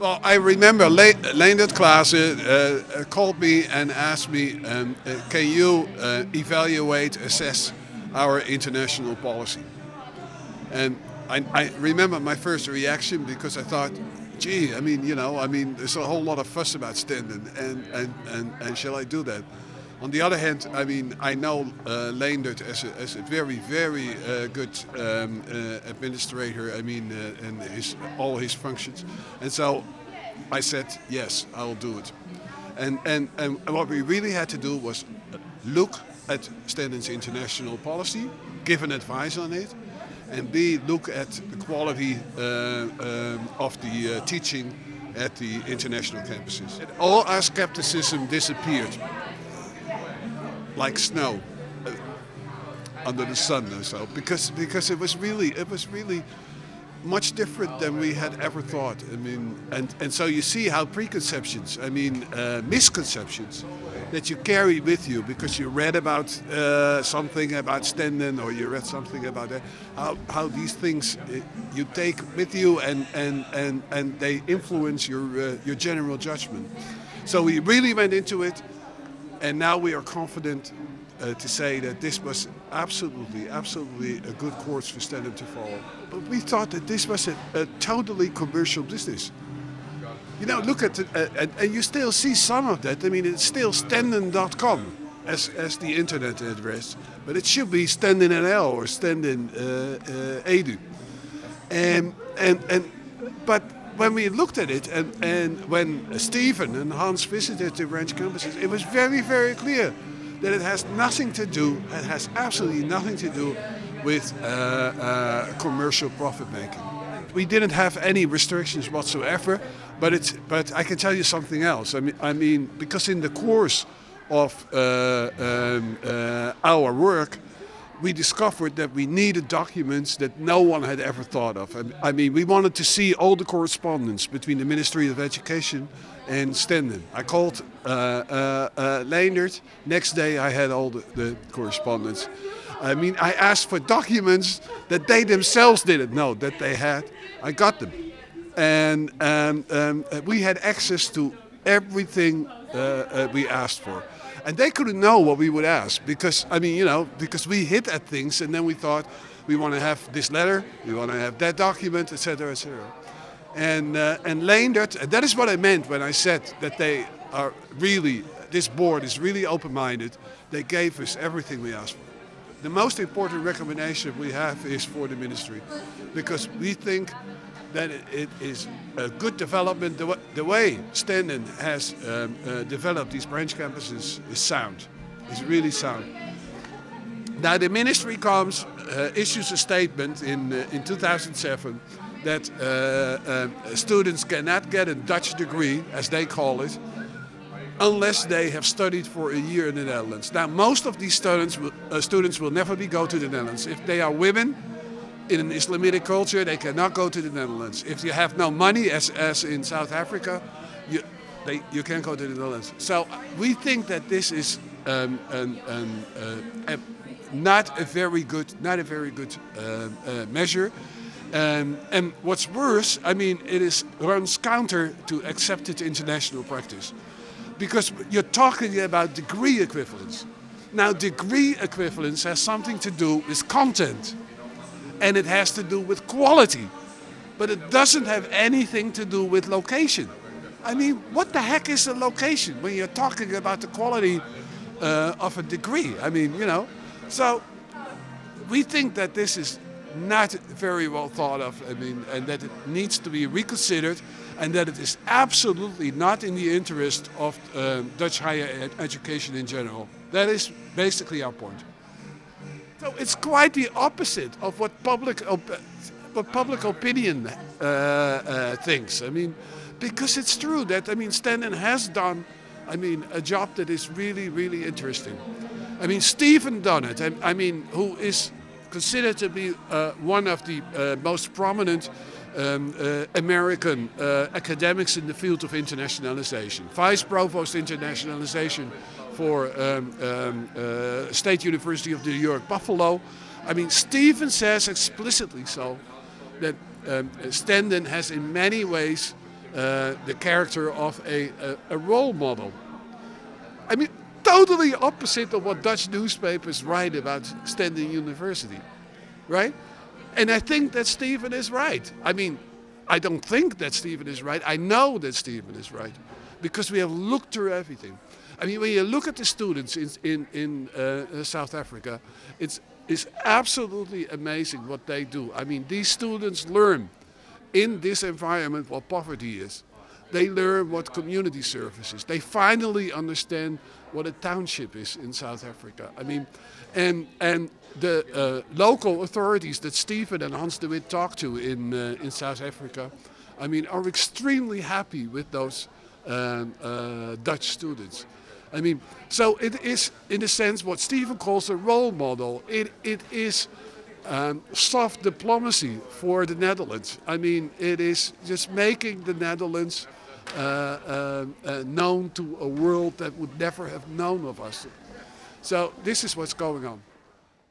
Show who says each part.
Speaker 1: Well, I remember Leendert Klaassen called me and asked me, can you evaluate, assess our international policy? And I remember my first reaction, because I thought, gee, I mean, you know, there's a whole lot of fuss about Stenden, and shall I do that? On the other hand, I mean, I know Leendert as a very, very good administrator. I mean, and all his functions, and so I said yes, I'll do it. And what we really had to do was look at Stenden's international policy, give an advice on it, and B, look at the quality of the teaching at the international campuses. And all our skepticism disappeared like snow under the sun or so, because it was really much different than we had ever thought. I mean, and so you see how preconceptions, I mean, misconceptions that you carry with you because you read about something about Stenden, or you read something about that, how these things you take with you, and they influence your general judgment. So we really went into it. And now we are confident to say that this was absolutely a good course for Stenden to follow. But we thought that this was a totally commercial business. You know, look at it, and you still see some of that. I mean, it's still stenden.com as the internet address, but it should be Stenden NL or Stenden Edu. But when we looked at it, and when Stephen and Hans visited the branch campuses, it was very, very clear that it has nothing to do, it has absolutely nothing to do with commercial profit making. We didn't have any restrictions whatsoever, but I can tell you something else. I mean, because in the course of our work, we discovered that we needed documents that no one had ever thought of. I mean, we wanted to see all the correspondence between the Ministry of Education and Stenden. I called Leendert. Next day I had all the correspondence. I mean, I asked for documents that they themselves didn't know that they had. I got them. And we had access to everything we asked for. And they couldn't know what we would ask, because, I mean, you know, because we hit at things, and then we thought, we want to have this letter, we want to have that document, etc., etc. And Leendert, and that is what I meant when I said that they are really, this board is really open-minded. They gave us everything we asked for. The most important recommendation we have is for the ministry, because we think that it is a good development. The way Stenden has developed these branch campuses is sound. It's really sound. Now the ministry comes, issues a statement in 2007 that students cannot get a Dutch degree, as they call it, unless they have studied for a year in the Netherlands. Now most of these students will never go to the Netherlands. If they are women, in an Islamic culture, they cannot go to the Netherlands. If you have no money, as in South Africa, you can't go to the Netherlands. So we think that this is not a very good measure. And what's worse, I mean, it runs counter to accepted international practice, because you're talking about degree equivalence. Now, degree equivalence has something to do with content. And it has to do with quality, but it doesn't have anything to do with location. I mean, what the heck is a location when you're talking about the quality of a degree? I mean, you know, so we think that this is not very well thought of, I mean, and that it needs to be reconsidered, and that it is absolutely not in the interest of Dutch higher education in general. That is basically our point. So it's quite the opposite of what public opinion thinks. I mean, because it's true that, I mean, Stenden has done, I mean, a job that is really, really interesting. I mean, Stephen done it. I mean, who is considered to be one of the most prominent American academics in the field of internationalization, Vice Provost Internationalization for State University of New York, Buffalo. I mean, Stephen says explicitly so that Stenden has in many ways the character of a role model. I mean, totally opposite of what Dutch newspapers write about Stenden University, right? And I think that Stephen is right. I mean, I don't think that Stephen is right. I know that Stephen is right, because we have looked through everything. I mean, when you look at the students in South Africa, it's absolutely amazing what they do. I mean, these students learn in this environment what poverty is. They learn what community service is. They finally understand what a township is in South Africa. I mean, and the local authorities that Stephen and Hans de Wit talk to in South Africa, I mean, are extremely happy with those Dutch students. I mean, so it is, in a sense, what Stephen calls a role model. It is soft diplomacy for the Netherlands. I mean, it is just making the Netherlands known to a world that would never have known of us. So this is what's going on.